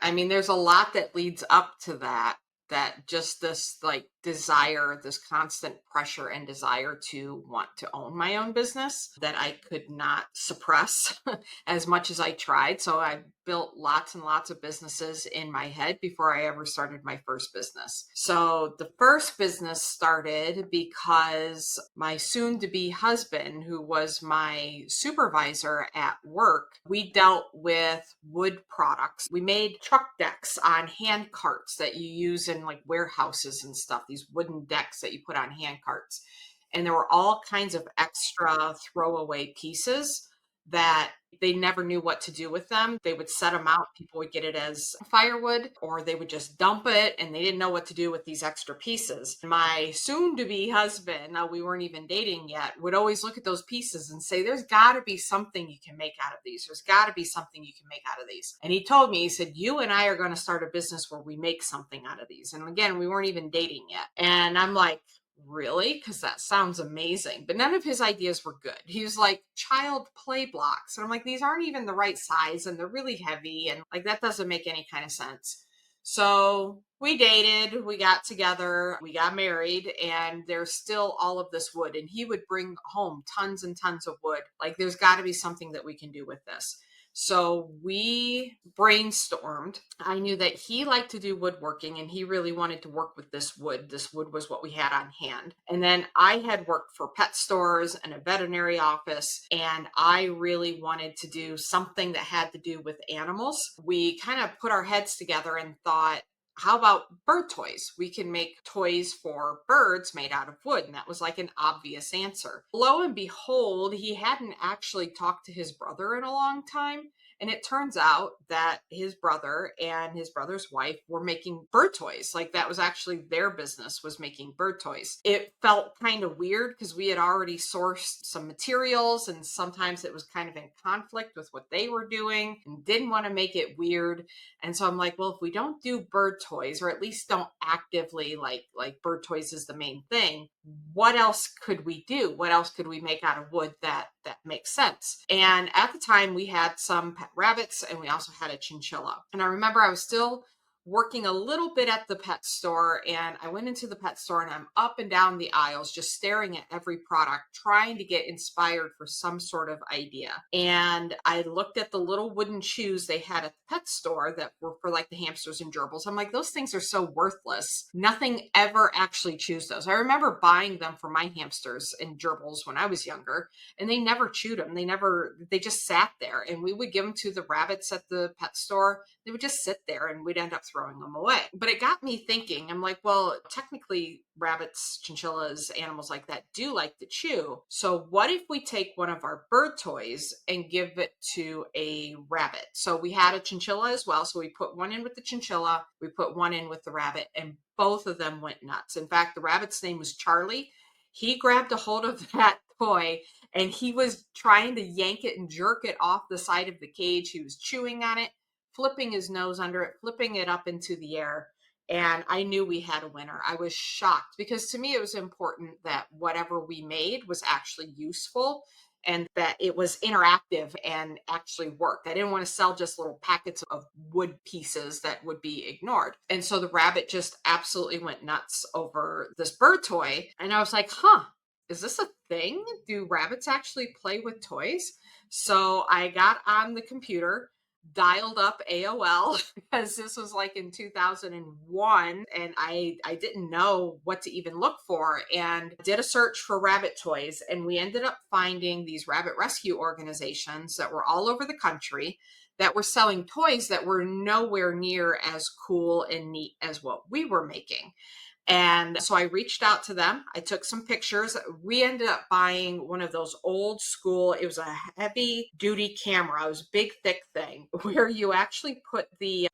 I mean, there's a lot that leads up to that, that just this like desire, this constant pressure and desire to want to own my own business that I could not suppress as much as I tried. So I built lots and lots of businesses in my head before I ever started my first business. So the first business started because my soon to be husband, who was my supervisor at work, we dealt with wood products. We made truck decks on hand carts that you use in like warehouses and stuff, these wooden decks that you put on hand carts. And there were all kinds of extra throwaway pieces that they never knew what to do with them. They would set them out, people would get it as firewood, or they would just dump it, and they didn't know what to do with these extra pieces. My soon to be husband, now we weren't even dating yet, would always look at those pieces and say, there's got to be something you can make out of these. There's got to be something you can make out of these. And he told me, he said, you and I are going to start a business where we make something out of these. And again, we weren't even dating yet. And I'm like, really? Because that sounds amazing. But none of his ideas were good. He was like, child play blocks. And I'm like, these aren't even the right size and they're really heavy. And like, that doesn't make any kind of sense. So we dated, we got together, we got married, and there's still all of this wood. And he would bring home tons and tons of wood. Like, there's got to be something that we can do with this. So we brainstormed. I knew that he liked to do woodworking and he really wanted to work with this wood. This wood was what we had on hand. And then I had worked for pet stores and a veterinary office, and I really wanted to do something that had to do with animals. We kind of put our heads together and thought, how about bird toys? We can make toys for birds made out of wood. And that was like an obvious answer. Lo and behold, he hadn't actually talked to his brother in a long time. And it turns out that his brother and his brother's wife were making bird toys. Like, that was actually their business, was making bird toys. It felt kind of weird because we had already sourced some materials, and sometimes it was kind of in conflict with what they were doing and didn't want to make it weird. And so I'm like, well, if we don't do bird toys, or at least don't actively like bird toys is the main thing, what else could we do? What else could we make out of wood that makes sense? And at the time we had some pet rabbits, and we also had a chinchilla. And I remember I was still working a little bit at the pet store, and I went into the pet store and I'm up and down the aisles just staring at every product, trying to get inspired for some sort of idea. And I looked at the little wooden shoes they had at the pet store that were for like the hamsters and gerbils. I'm like, those things are so worthless. Nothing ever actually chews those. I remember buying them for my hamsters and gerbils when I was younger, and they never chewed them. They just sat there, and we would give them to the rabbits at the pet store. They would just sit there and we'd end up throwing them away. But it got me thinking. I'm like, well, technically rabbits, chinchillas, animals like that do like to chew. So what if we take one of our bird toys and give it to a rabbit? So we had a chinchilla as well. So we put one in with the chinchilla, we put one in with the rabbit, and both of them went nuts. In fact, the rabbit's name was Charlie. He grabbed a hold of that toy and he was trying to yank it and jerk it off the side of the cage. He was chewing on it, flipping his nose under it, flipping it up into the air. And I knew we had a winner. I was shocked because to me, it was important that whatever we made was actually useful and that it was interactive and actually worked. I didn't want to sell just little packets of wood pieces that would be ignored. And so the rabbit just absolutely went nuts over this bird toy. And I was like, is this a thing? Do rabbits actually play with toys? So I got on the computer, dialed up AOL because this was like in 2001, and I didn't know what to even look for, and did a search for rabbit toys. And we ended up finding these rabbit rescue organizations that were all over the country that were selling toys that were nowhere near as cool and neat as what we were making. And so I reached out to them. I took some pictures. We ended up buying one of those old school, it was a heavy duty camera. It was a big, thick thing where you actually put the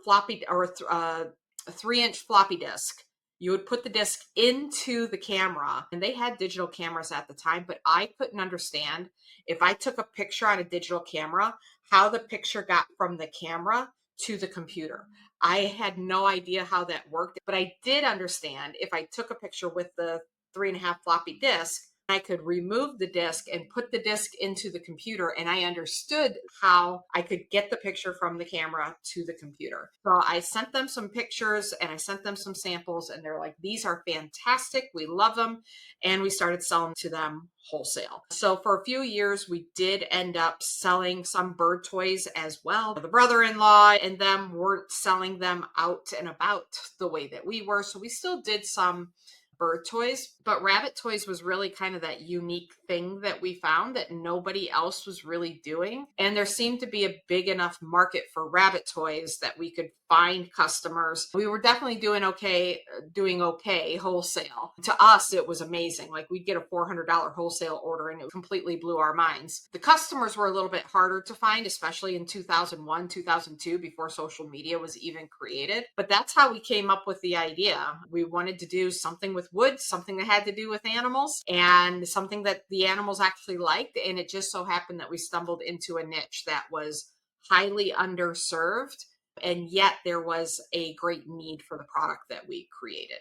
floppy or a 3-inch floppy disk. You would put the disc into the camera, and they had digital cameras at the time, but I couldn't understand if I took a picture on a digital camera, how the picture got from the camera to the computer. I had no idea how that worked, but I did understand if I took a picture with the 3.5 floppy disk, I could remove the disc and put the disc into the computer, and I understood how I could get the picture from the camera to the computer. So I sent them some pictures and I sent them some samples, and they're like, these are fantastic. We love them. And we started selling to them wholesale. So for a few years, we did end up selling some bird toys as well. The brother-in-law and them weren't selling them out and about the way that we were. So we still did some bird toys, but rabbit toys was really kind of that unique thing that we found that nobody else was really doing. And there seemed to be a big enough market for rabbit toys that we could find customers. We were definitely doing okay wholesale. To us, it was amazing. Like we'd get a $400 wholesale order and it completely blew our minds. The customers were a little bit harder to find, especially in 2001, 2002, before social media was even created. But that's how we came up with the idea. We wanted to do something with wood, something that had to do with animals, and something that the animals actually liked. And it just so happened that we stumbled into a niche that was highly underserved, and yet there was a great need for the product that we created.